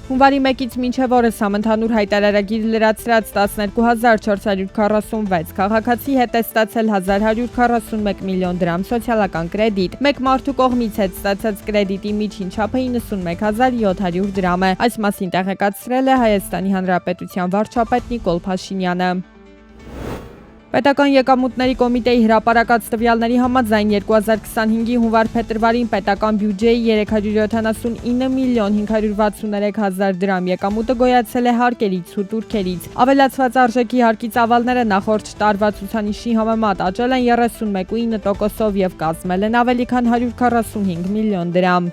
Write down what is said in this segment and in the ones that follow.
Հունվարի 1-ից մինչև օրս համընդհանուր հայտարարագիր լրացրած 12446 քաղաքացի հետ է ստացել 1141 միլիոն դրամ սոցիալական կրեդիտ։ Մեկ մարդու կողմից հետ ստացած կրեդիտի միջին չափը 91700 դրամ է։ Այս մասին տեղեկացրել է Հայաստանի Հանրապետության վարչապետ Նիկոլ Փաշինյանը։ Պետական եկամուտների կոմիտեի հրապարակած տվյալների համաձայն 2025-ի հունվար-փետրվարին պետական բյուջեի 379 միլիոն 563 հազար դրամ եկամուտը գոյացել է հարկերից ու տուրքերից։ Ավելացված արժեքի հարկի ծավալները նախորդ տարվա ցուցանիշի համեմատ աճել են 31.9%-ով եւ կազմել են ավելի քան 145 միլիոն դրամ։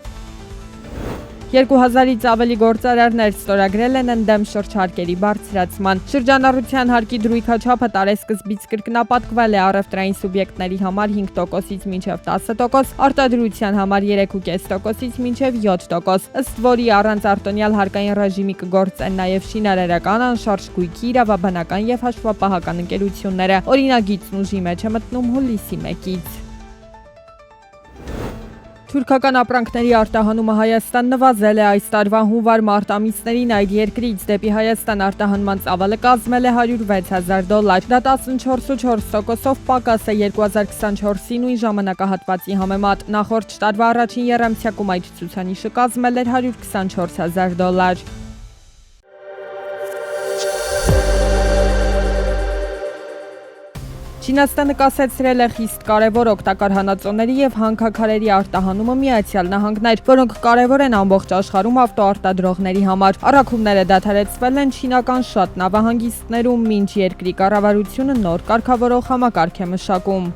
2000-ից ավելի գործարարներ ստորագրել են ընդդեմ շրջհարկերի բարձրացման։ Շրջանառության հարկի դրույքաչափը տարեսկզբից կրկնապատկվել է առևտրային սուբյեկտների համար 5%-ից մինչև 10%, արտադրության համար 3.5%-ից մինչև 7%, ըստ որի առանց արտոնյալ հարկային ռեժիմի կգործեն նաև շինարարական, անշարժ գույքի, իրավաբանական եւ հաշվապահական ընկերությունները։ Օրինագիծն ուժի մեջ է մտնում հուլիսի 1-ից։ Թուրքական ապրանքների արտահանումը Հայաստան նվազել է այս տարվա հունվար-մարտ ամիսներին այդ երկրից դեպի Հայաստան արտահանման ծավալը կազմել է $106,000։ Դա 14.4%-ով պակաս է 2024-ի նույն ժամանակահատվածի համեմատ։ Նախորդ տարվա առաջին եռամսյակում այդ ցուցանիշը կազմել էր $124,000։ Չինաստանը կասեցրել է խիստ կարևոր օգտակար հանածոների եւ հանքաքարերի արտահանումը Միացյալ Նահանգներ, որոնք կարևոր են ամբողջ աշխարհում ավտոարտադրողների համար։ Առաքումները դադարեցվել են չինական շատ նավահանգիստներում, մինչ երկրի կառավարությունը նոր կարգավորող համակարգ է մշակում։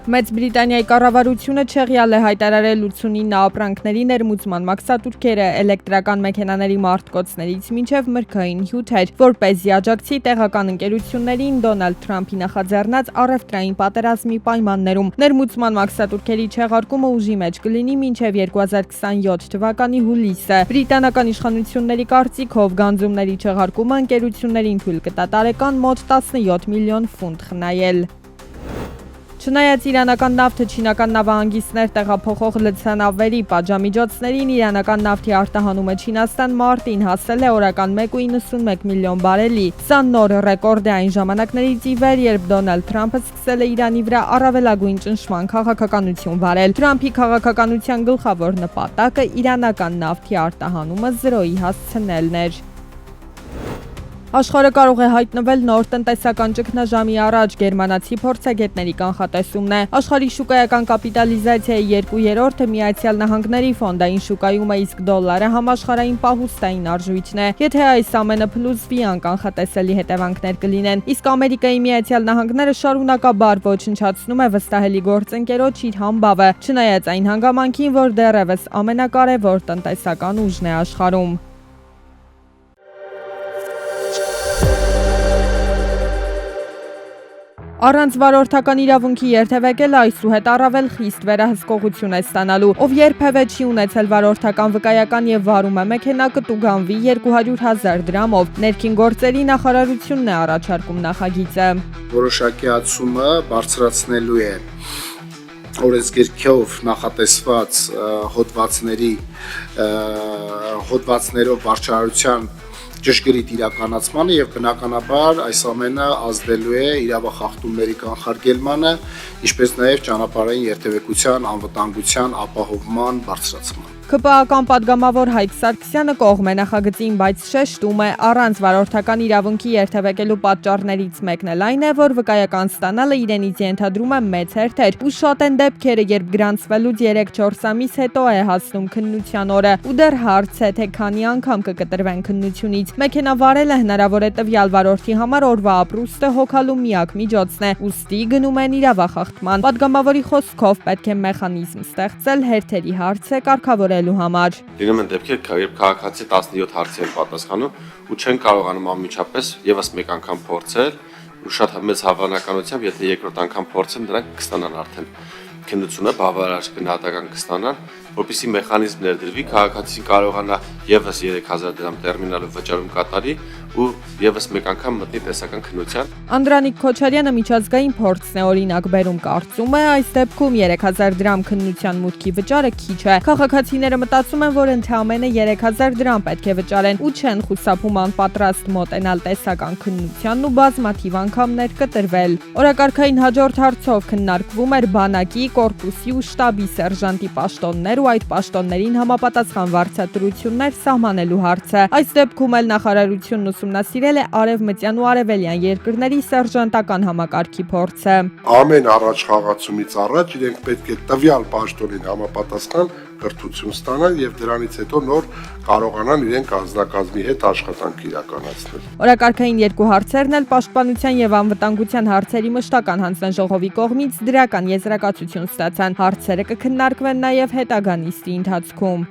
Մեծ Բրիտանիայի կառավարությունը չեղյալ է հայտարարել 89 ապրանքների ներմուծման մաքսատուրքերը էլեկտրական մեքենաների մարտկոցներից մինչև մրգային հյութեր, որպեսզի աջակցի տեղական ընկերություններին Դոնալդ Թրամփի նախաձեռնած առևտրային պատերազմի պայմաններում։ Ներմուծման մաքսատուրքերի չեղարկումը ուժի մեջ կլինի մինչև 2027 թվականի հուլիսը։ Բրիտանական իշխանությունների կարծիքով գանձումների չեղարկումը ընկերություններին թույլ կտա տարեկան մոտ 17 միլիոն ֆունտ խնայել։ Չնայած իրանական նավթը չինական նավահանգիստներ տեղափոխող լցանավերի պատժամիջոցներին, իրանական նավթի արտահանումը Չինաստան մարտին հասել է օրական 1.91 միլիոն բարելի։ Սա նոր ռեկորդ է այն ժամանակներից ի վեր, երբ Դոնալդ Թրամփը սկսել է Իրանի վրա առավելագույն ճնշման քաղաքականություն վարել։ Թրամփի քաղաքականության գլխավոր նպատակը իրանական նավթի արտահանումը զրոյի հասցնելն էր։ Աշխարհը կարող է հայտնվել նոր տնտեսական ճգնաժամի առաջ, գերմանացի փորձագետների կանխատեսումն է։ Աշխարհի շուկայական կապիտալիզացիայի 2/3-ը Միացյալ Նահանգների ֆոնդային շուկայում է, իսկ դոլարը համաշխարհային պահուստային արժույթն է։ Եթե այս ամենը փլուզվի, անկանխատեսելի հետևանքներ կլինեն։ Իսկ Ամերիկայի Միացյալ Նահանգները շարունակաբար ոչնչացնում է վստահելի գործընկերոջ իր համբավը, չնայած այն հանգամանքին, որ դեռևս ամենակարևոր տնտեսական ուժն է աշխարհում։ Առանց վարորդական իրավունքի երթևեկել այսուհետ առավել խիստ վերահսկողություն է ստանալու։ Ով երբևէ չի ունեցել վարորդական վկայական եւ վարում է մեքենա, կտուգանվի 200,000 դրամով։ Ներքին գործերի նախարարությունն է առաջարկում նախագիծը։ Որոշակի ացումը բարձրացնելու է օրենսգիրքով նախատեսված հոդվածներով վարչարարության ճշգրիտ իրականացմանը եւ բնականաբար այս ամենը ազդելու է իրավախախտումների կանխարգելմանը, ինչպես նաեւ ճանապարհային երթևեկության անվտանգության ապահովման բարձրացմանը։ ԿՊԱ-ական падգամավոր Հայկ Սարգսյանը կողմ է նախագծին, բայց շեշտում է, առանց վարորդական իրավունքի երթևեկելու պատճառներից մեկն էլ այն է, որ վկայական ստանալը իրենից ենթադրում է մեծ հերթեր, ու շատ են դեպքերը, երբ գրանցվելուց 3-4 ամիս հետո է հասնում քննության օրը, ու դեռ հարց է, թե քանի անգամ կկտրվեն քննությունից։ Մեքենա վարելը հնարավոր է տվյալ վարորդի համար օրվա ապրուստը հոգալու միակ միջոցն է, ուստի գնում են իրավախախտման։ Պատգամավորի խոսքով պետք է մեխանիզմ ստեղծել հերթերի հարցը կարգավորել համար։ Լինում են դեպքեր, երբ քաղաքացի 17 հարցի են պատասխանում ու չեն կարողանում անմիջապես եւս մեկ անգամ փորձել, ու շատ մեծ հավանականությամբ, եթե երկրորդ անգամ փորձեն, դրանք կստանան արդեն քննությունը, բավարար գնահատական կստանան որպեսզի մեխանիզմ ներդրվի, քաղաքացին կարողանա եւս 3000 դրամ տերմինալով վճարում կատարի ու եւս մեկ անգամ մտնի տեսական քննության։ Անդրանիկ Քոչարյանը միջազգային փորձն է օրինակ բերում, կարծում է, այս դեպքում 3000 դրամ քննության մուտքի վճարը քիչ է։ Քաղաքացիները մտածում են, որ ընդհանրապես 3000 դրամ պետք է վճարեն ու չեն խուսափում անպատրաստ մոտենալ տեսական քննությանն ու բազմաթիվ անգամներ կտրվել։ Օրակարգային հաջորդ հարցով քննարկվում էր բանակի, կորպուսի ու շտաբի սերժանտի պաշտոններ ու այդ պաշտոններին համապատասխան վարձատրություններ սահմանելու հարցը։ Այս դեպքում էլ նախարարությունն ուսումնասիրել է արևմտյան ու արևելյան երկրների սերժանտական համակարգի փորձը։ Ամեն առաջ խաղացումից առաջ իրենք պետք է տվյալ պաշտոնին համապատասխան կրթություն ստանան եւ դրանից հետո նոր կարողանան իրենք անձնակազմի հետ աշխատանք իրականացնել։ Օրակարգային երկու հարցերն էլ պաշտպանության եւ անվտանգության հարցերի մշտական հանձնաժողովի կողմից դրական եզրակացություն ստացան։ Հարցերը կքննարկվեն նաեւ հետագա նիստի ընթացքում։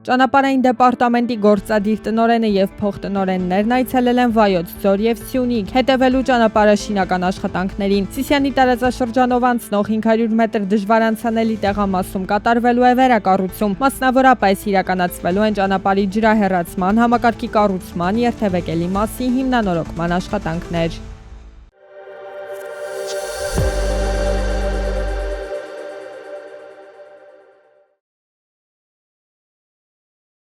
Ճանապարհային դեպարտամենտի գործադիր տնօրենը եւ փոխտնօրեններն այցելել են Վայոց ձոր եւ Սյունիք, հետևելու ճանապարհաշինական աշխատանքներին։ Սիսիանի տարածաշրջանով անցնող 500 մետր դժվարանցանելի տեղամասում կատարվելու է վերակառուցում, մասնավորապես իրականացվելու են ճանապարհի ջրահեռացման, համակարգի կառուցման, երթևեկելի մասի հիմնանորոգման աշխատանքներ։